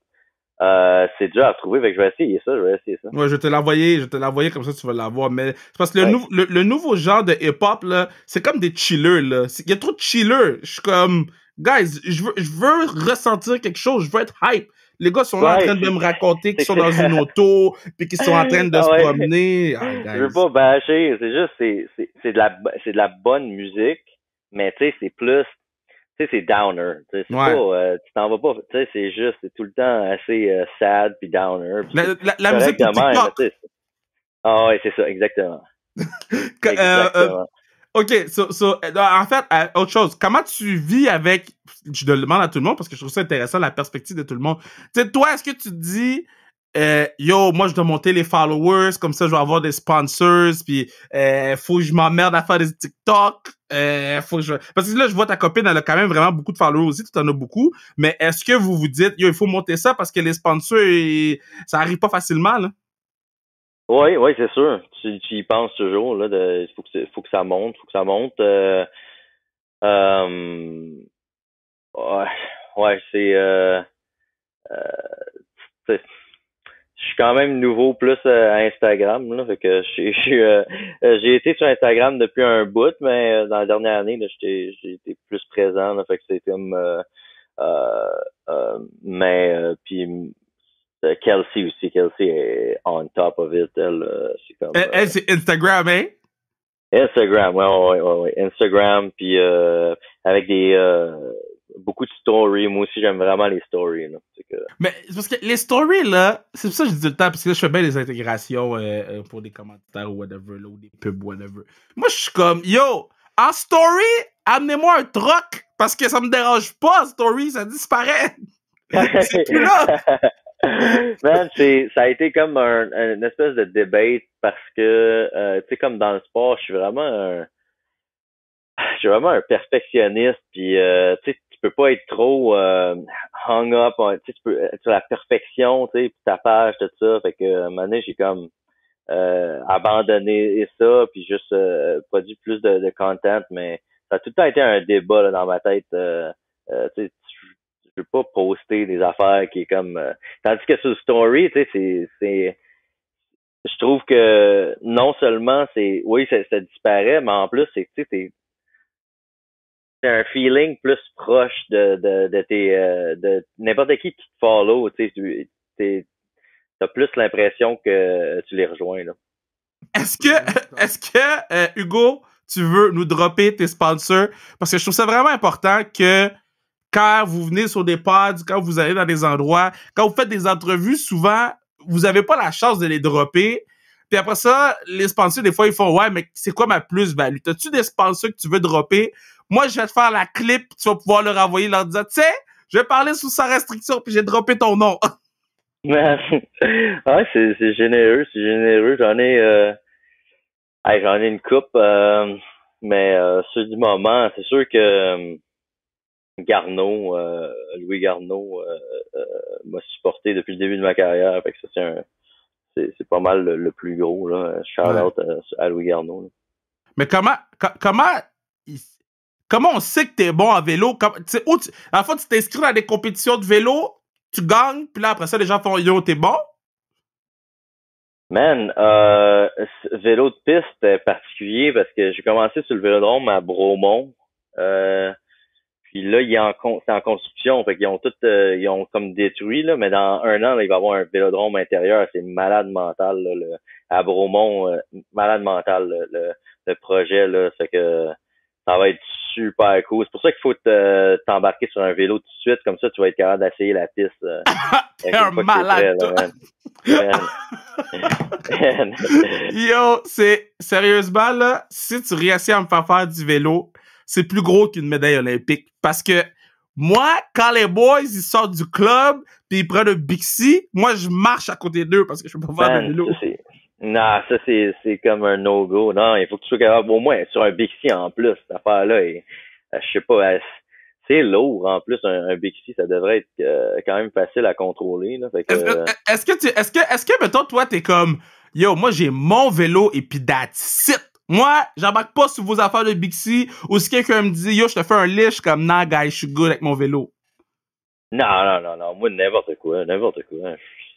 B: c'est dur à trouver. Fait que je vais essayer ça.
A: Ouais, je vais te l'envoyer comme ça tu vas l'avoir. Mais c'est parce que le nouveau genre de hip-hop, là, c'est comme des chillers, là. Il y a trop de chillers. Je suis comme, guys, je veux ressentir quelque chose, je veux être hype. Les gars sont là en train de me raconter qu'ils sont dans une auto, puis qu'ils sont en train de se promener.
B: Je veux pas bâcher, c'est juste, c'est de la bonne musique, mais tu sais, c'est plus, tu sais, c'est downer. Tu sais, c'est pas, tu t'en vas pas, tu sais, c'est tout le temps assez sad puis downer.
A: La musique de TikTok.
B: Ah ouais, c'est ça, exactement. Exactement.
A: OK, en fait, autre chose. Comment tu vis avec, je le demande à tout le monde parce que je trouve ça intéressant, la perspective de tout le monde. Tu sais, toi, est-ce que tu te dis, yo, moi, je dois monter les followers, comme ça, je vais avoir des sponsors, puis faut que je m'emmerde à faire des TikTok, parce que là, je vois ta copine, elle a quand même vraiment beaucoup de followers aussi, tu en as beaucoup, mais est-ce que vous vous dites, yo, il faut monter ça parce que les sponsors, ça arrive pas facilement, là?
B: Oui, c'est sûr. Tu y penses toujours, là, faut que ça monte. Je suis quand même nouveau plus à Instagram, là, fait que j'ai été sur Instagram depuis un bout, mais dans la dernière année, là, j'ai été plus présent, là, fait que c'est comme puis Kelsey aussi. Kelsey est on top of it. C'est comme.
A: Elle, c'est Instagram, hein?
B: Instagram, ouais. Instagram, puis avec beaucoup de stories. Moi aussi, j'aime vraiment les stories. Là.
A: Mais c'est parce que les stories, là, c'est pour ça que je dis tout le temps, parce que là, je fais bien les intégrations pour des commentaires ou whatever, là, ou des pubs, whatever. Moi, je suis comme, yo, en story, amenez-moi un troc, parce que ça me dérange pas, en story, ça disparaît. C'est plus là.
B: Man, ça a été comme une espèce de debate parce que, tu sais, comme dans le sport, je suis vraiment un perfectionniste, puis tu sais, tu peux pas être trop hung up, tu sais, tu peux sur la perfection, tu sais, puis ta page, tout ça. Fait que à un moment donné, j'ai comme abandonné ça, puis juste produit plus de content, mais ça a tout le temps été un débat là, dans ma tête. Tu sais, je veux pas poster des affaires qui est comme tandis que sur le story, tu sais, c'est je trouve que non seulement ça disparaît, mais en plus c'est tu sais c'est un feeling plus proche de tes de n'importe qui te follow, tu sais, t'as plus l'impression que tu les rejoins là.
A: Est-ce que Hugo, tu veux nous dropper tes sponsors, parce que je trouve ça vraiment important que quand vous venez sur des pods, quand vous allez dans des endroits, quand vous faites des entrevues, souvent, vous n'avez pas la chance de les dropper. Puis après ça, les sponsors, des fois, ils font « Ouais, mais c'est quoi ma plus-value? T'as-tu des sponsors que tu veux dropper? Moi, je vais te faire la clip, tu vas pouvoir leur envoyer, leur dire « Tu sais, je vais parler sous sa restriction, puis j'ai droppé ton nom. »
B: Ouais, c'est généreux. J'en ai une coupe, mais ceux du moment, c'est sûr que Garneau, Louis Garneau m'a supporté depuis le début de ma carrière. Fait que ça, c'est pas mal le plus gros, là. Shout-out à Louis Garneau. Là.
A: Mais comment on sait que t'es bon en vélo? À la fois, tu t'inscris dans des compétitions de vélo, tu gagnes, puis là, après ça, les gens font « Yo, t'es bon? »
B: Man, vélo de piste, c'était particulier parce que j'ai commencé sur le vélodrome à Bromont. Puis là, c'est en construction. Fait qu'ils ont ils ont comme détruit, là, mais dans un an, là, il va y avoir un vélodrome intérieur. C'est malade mental, là, à Bromont, malade mental, le projet, là. Fait que ça va être super cool. C'est pour ça qu'il faut t'embarquer sur un vélo tout de suite. Comme ça, tu vas être capable d'essayer la piste.
A: T'es un malade, toi. Yo, sérieusement, là, si tu réussis à me faire du vélo, c'est plus gros qu'une médaille olympique. Parce que Moi, quand les boys, ils sortent du club, puis ils prennent un Bixi, moi, je marche à côté d'eux parce que je peux pas faire de vélo.
B: Ça, c'est comme un no-go. Non, il faut que tu sois capable, au moins, sur un Bixi en plus, cette affaire-là. Et, je sais pas, c'est lourd en plus, un Bixi, ça devrait être quand même facile à contrôler. Là, fait que,
A: est-ce que, mettons, toi, t'es comme, yo, moi, j'ai mon vélo et puis that's it. Moi, j'embarque pas sur vos affaires de Bixi ou si quelqu'un me dit, yo, je te fais un lit, je suis comme, nah, guys, je suis good avec mon vélo.
B: Non. Moi, n'importe quoi.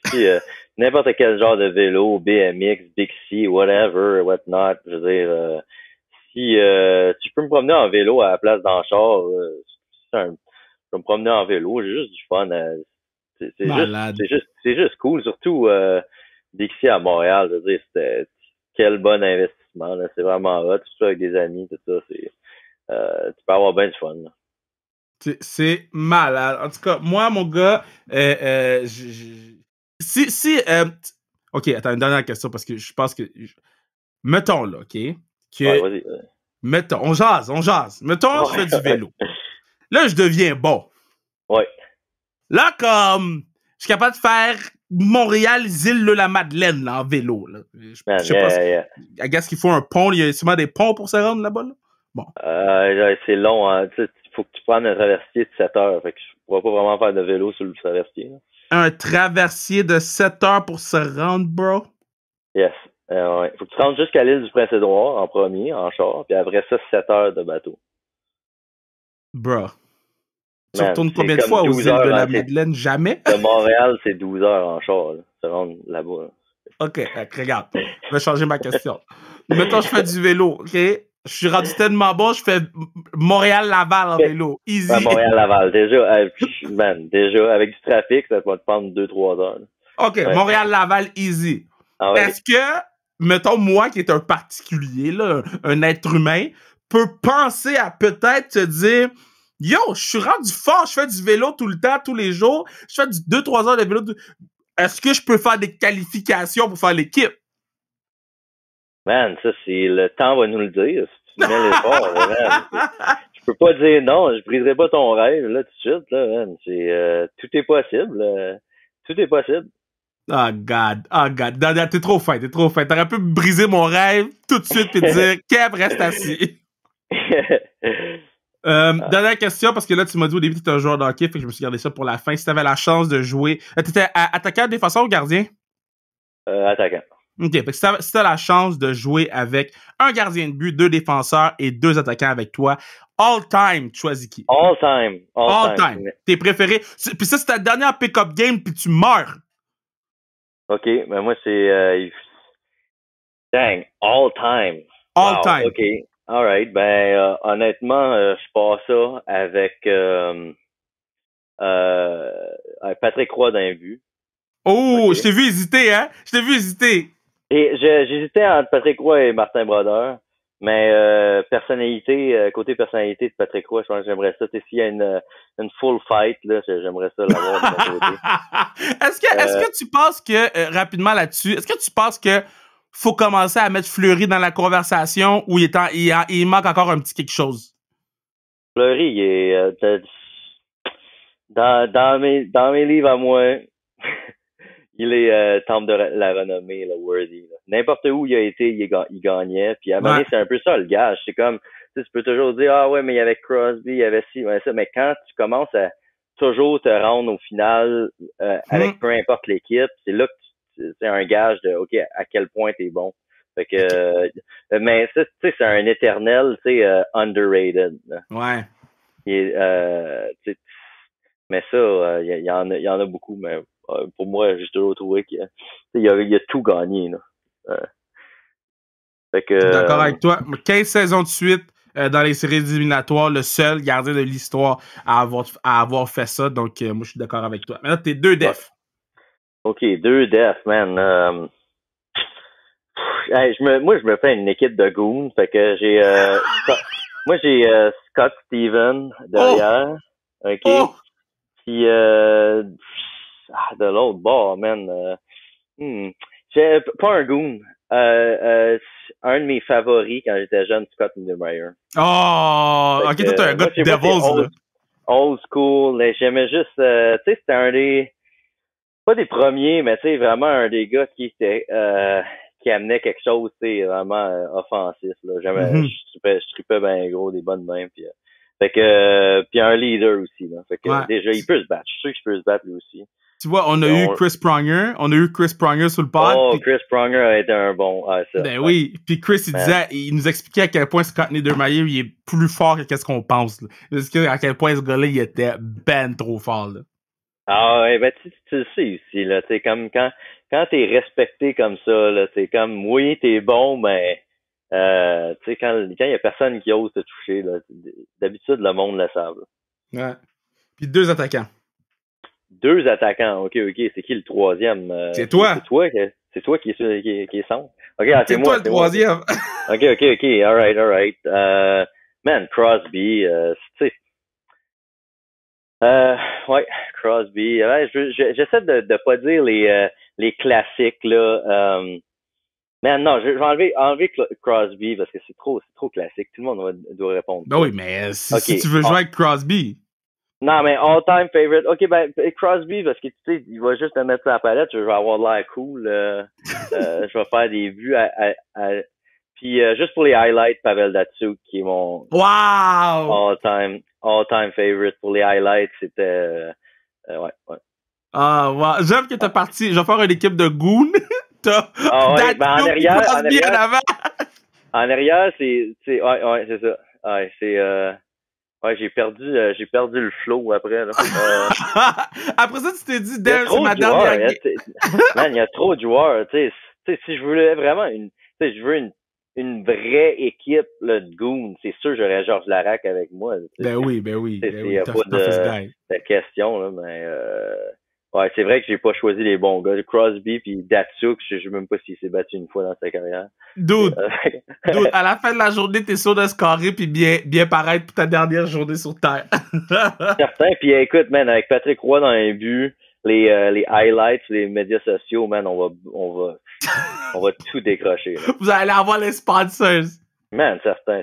B: Si, n'importe quel genre de vélo, BMX, Bixi, whatever, whatnot, je veux dire, si tu peux me promener en vélo à la place dans le char, je peux me promener en vélo, j'ai juste du fun. C'est juste cool, surtout Dixie à Montréal. Je veux dire, c'était quel bon investissement. Là. C'est vraiment hot, tout ça avec des amis, tout ça. Tu peux avoir bien du fun. Là.
A: C'est malade. En tout cas, moi, mon gars, OK, attends, une dernière question parce que je pense que... Mettons, là, OK?
B: Ouais, vas-y.
A: Mettons, on jase. Mettons, je fais du vélo. Là, je deviens bon.
B: Ouais.
A: Là, comme, je suis capable de faire Montréal-Île-de-la-Madeleine, là, en vélo, là. Je sais pas. I guess qu'il faut un pont. Il y a sûrement des ponts pour se rendre là-bas, là. Bon.
B: C'est long, hein. Il faut que tu prennes un traversier de 7 heures. Fait que je pourrais pas vraiment faire de vélo sur le traversier. Là.
A: Un traversier de 7 heures pour se rendre, bro?
B: Yes. Ouais. Faut que tu rentres jusqu'à l'île du Prince-Édouard en premier, en char, puis après ça, 7 heures de bateau.
A: Bro. Tu retournes combien de fois aux îles de la Madeleine? Jamais?
B: De Montréal, c'est 12 heures en char, là, se rendre là-bas. Là.
A: OK, regarde. Je vais changer ma question. Mettons, je fais du vélo, OK? Je suis rendu tellement bon, je fais Montréal-Laval en vélo. Easy.
B: Ouais, Montréal-Laval. Déjà, avec du trafic, ça va te prendre 2-3 heures. Là.
A: OK, ouais. Montréal-Laval, easy. Ah, ouais. Est-ce que, mettons, moi qui est un particulier, là, un être humain, peut penser à peut-être te dire, yo, je suis rendu fort, je fais du vélo tout le temps, tous les jours, je fais 2-3 heures de vélo. Est-ce que je peux faire des qualifications pour faire l'équipe?
B: Man, ça, c'est le temps va nous le dire. Si tu mets l'effort, man. Je peux pas dire non, je briserai pas ton rêve, là, tout de suite, là, man. Tout est possible. Tout est possible.
A: Oh God. T'es trop fin. T'aurais pu briser mon rêve tout de suite et dire, Kev, reste assis. Dernière question, parce que là, tu m'as dit au début que tu étais un joueur de hockey, fait que je me suis gardé ça pour la fin. Si tu avais la chance de jouer... T'étais attaquant, défenseur ou gardien?
B: Attaquant.
A: OK, fait que si t'as la chance de jouer avec un gardien de but, 2 défenseurs et 2 attaquants avec toi, all time, tu choisis qui?
B: All time.
A: Tes préférés. Puis ça, c'est ta dernière pick-up game, puis tu meurs.
B: OK, ben moi, c'est... Dang, all time.
A: All time.
B: OK. All right. Ben, honnêtement, je passe ça avec Patrick Roy d'un but.
A: Oh, okay. Je t'ai vu hésiter, hein?
B: Et j'hésitais entre Patrick Roy et Martin Brodeur, mais côté personnalité de Patrick Roy, je pense que j'aimerais ça. S'il y a une full fight, là, j'aimerais ça l'avoir de mon côté.
A: Est-ce que tu penses que, rapidement là-dessus, est-ce que tu penses que faut commencer à mettre Fleury dans la conversation ou il manque encore un petit quelque chose?
B: Fleury, il est dans mes livres à moi, il est temple de la renommée, là, worthy. Là. N'importe où il a été, il gagnait. Puis à un moment donné, c'est un peu ça le gage. C'est comme, tu peux toujours dire, ah ouais, mais il y avait Crosby, il y avait ci, ça. Mais quand tu commences à toujours te rendre au final avec peu importe l'équipe, c'est là que c'est un gage de, OK, à quel point t'es bon. Fait que, mais ça, tu sais, c'est un éternel, tu sais, underrated. Là.
A: Ouais.
B: Mais ça, il y en a beaucoup, mais pour moi, j'ai toujours trouvé qu'il a tout gagné. Là. Fait que,
A: je suis d'accord avec toi. 15 saisons de suite dans les séries éliminatoires, le seul gardien de l'histoire à avoir fait ça. Donc, moi, je suis d'accord avec toi. Maintenant, t'es 2 defs.
B: OK, 2 defs, man. Moi, je me fais une équipe de goons. Fait que j'ai... moi, j'ai Scott Steven derrière. Oh! OK. Oh! Puis, de l'autre bord, man. J'ai pas un goon. Un de mes favoris quand j'étais jeune, Scott Niedermayer.
A: Oh! OK, toi, t'es un gars de Devils, là.
B: old school. J'aimais juste, tu sais, c'était un des, pas des premiers, mais tu sais, vraiment un des gars qui était, qui amenait quelque chose, tu sais, vraiment offensif, là. Je tripais bien gros, des bonnes mains, puis fait que, puis un leader aussi, là. Fait que, déjà, il peut se battre. Je suis sûr qu'il peut se battre, lui aussi.
C: Tu vois, on a eu Chris Pronger sur le pod.
B: Oh, Chris Pronger a été un bon, ça.
C: Ben oui. Puis Chris, il nous expliquait à quel point Scott Niedermayer, il est plus fort que qu'est-ce qu'on pense, là. Parce que à quel point ce gars-là, il était ben trop fort, là.
B: Ah ouais, ben tu le sais aussi, là, tu sais, comme quand t'es respecté comme ça, là, c'est comme, oui, t'es bon, mais, tu sais, quand il y a personne qui ose te toucher, là, d'habitude, le monde le savent,
C: là. Ouais. Puis 2 attaquants.
B: 2 attaquants, ok, c'est qui le troisième?
C: C'est toi.
B: C'est toi qui est son. Ok,
C: c'est moi, toi le troisième.
B: Ok, alright. Man, Crosby, tu sais, ouais, Crosby. Ouais, j'essaie de pas dire les classiques là. Mais non, je vais enlever Crosby parce que c'est trop classique. Tout le monde doit répondre.
C: Ben oui, mais si tu veux jouer avec Crosby.
B: Non, mais all-time favorite. Ok, ben Crosby parce que tu sais, il va juste te mettre sur la palette. Je vais avoir l'air cool. Je vais faire des vues puis juste pour les highlights, Pavel Datsyuk qui est mon all-time favorite pour les highlights, c'était ouais.
C: Ah, ouais. J'aime que t'es parti. Je vais faire une équipe de goons.
B: En arrière, en arrière, c'est c'est ça. Ouais, c'est ouais, j'ai perdu le flow après là.
C: Après ça, tu t'es dit c'est ma dernière.
B: Man, il y a trop de joueurs, tu sais, si je voulais vraiment je veux une vraie équipe là, de goons, c'est sûr j'aurais Georges Larac avec moi.
C: Ben oui.
B: Il n'y a pas de question, là, mais ouais, c'est vrai que j'ai pas choisi les bons gars. Crosby puis Datsyuk, je sais même pas s'il s'est battu une fois dans sa carrière.
C: Dude, à la fin de la journée, t'es sûr de scorer puis bien paraître pour ta dernière journée sur Terre.
B: Certain, puis écoute, man, avec Patrick Roy dans les buts, les highlights, les médias sociaux, man, on va tout décrocher. Là.
C: Vous allez avoir les sponsors.
B: Man, certain.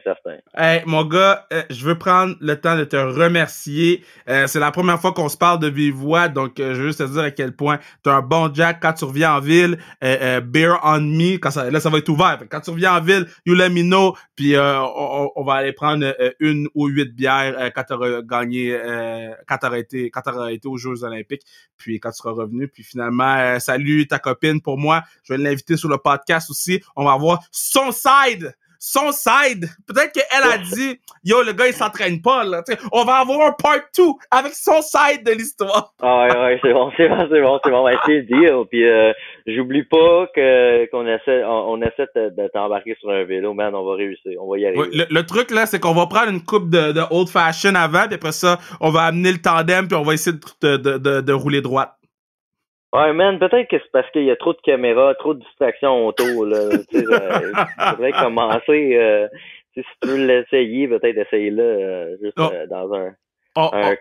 C: Hey, mon gars, je veux prendre le temps de te remercier. C'est la première fois qu'on se parle de vive voix, donc je veux juste te dire à quel point t'es un bon Jack. Quand tu reviens en ville, beer on me, là ça va être ouvert. Quand tu reviens en ville, you let me know, puis on va aller prendre 1 ou 8 bières quand t'auras gagné, quand t'auras été aux Jeux Olympiques, puis quand tu seras revenu, puis finalement, salut ta copine pour moi. Je vais l'inviter sur le podcast aussi. On va avoir son side. Peut-être qu'elle a dit, yo, le gars, il s'entraîne pas, là. T'sais, on va avoir un part 2 avec son side de l'histoire.
B: Ah ouais, c'est bon. Ben, c'est le deal. Puis, j'oublie pas qu'on essaie de t'embarquer sur un vélo, man. On va réussir. On va y arriver.
C: Ouais, le truc, là, c'est qu'on va prendre une coupe de old fashion avant, puis après ça, on va amener le tandem, puis on va essayer de rouler droite.
B: Ouais, man, peut-être que c'est parce qu'il y a trop de caméras, trop de distractions autour, là. Tu sais, faudrait commencer, si tu veux l'essayer, peut-être essayer-le, juste dans un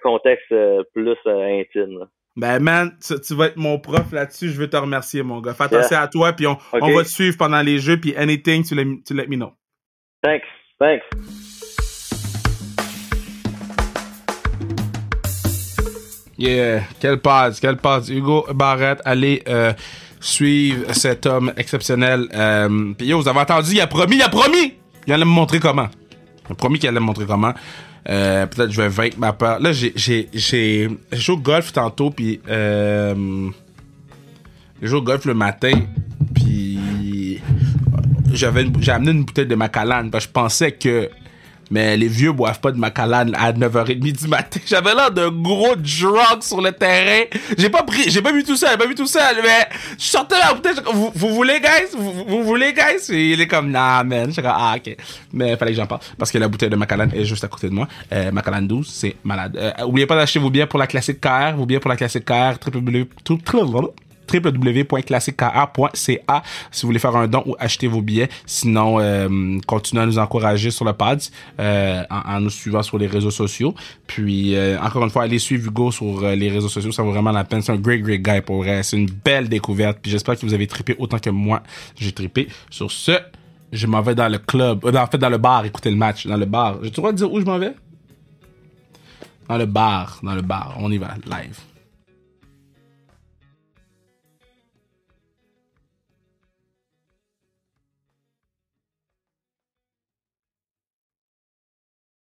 B: contexte plus intime, là.
C: Ben, man, tu vas être mon prof là-dessus. Je veux te remercier, mon gars. Fais attention à toi, puis on va te suivre pendant les jeux, puis anything, tu let me know.
B: Thanks.
A: Yeah, quelle passe. Hugo Barrette, allez suivre cet homme exceptionnel. Puis yo, vous avez entendu, il a promis! Il allait me montrer comment. Il a promis qu'il allait me montrer comment. Peut-être que je vais vaincre ma peur. Là, j'ai joué au golf tantôt, puis j'ai joué au golf le matin, puis j'ai amené une bouteille de Macallan, parce que je pensais que mais les vieux boivent pas de Macallan à 9h30 du matin. J'avais l'air d'un gros drunk sur le terrain. J'ai pas bu tout seul, mais je sortais la bouteille, vous voulez, guys? Vous voulez, guys? Et il est comme, nah, man. Je suis comme, ah, ok. Mais fallait que j'en parle. Parce que la bouteille de Macallan est juste à côté de moi. Macallan 12, c'est malade. Oubliez pas d'acheter vos billets pour la Classique KR. www.classiquekr.ca si vous voulez faire un don ou acheter vos billets. Sinon, continuez à nous encourager sur le pod en nous suivant sur les réseaux sociaux. Puis, encore une fois, allez suivre Hugo sur les réseaux sociaux. Ça vaut vraiment la peine. C'est un great guy pour vrai. C'est une belle découverte. Puis j'espère que vous avez trippé autant que moi j'ai trippé. Sur ce, je m'en vais dans le club. En fait, dans le bar, écouter le match. Dans le bar. J'ai le droit de dire où je m'en vais? Dans le bar. On y va, live.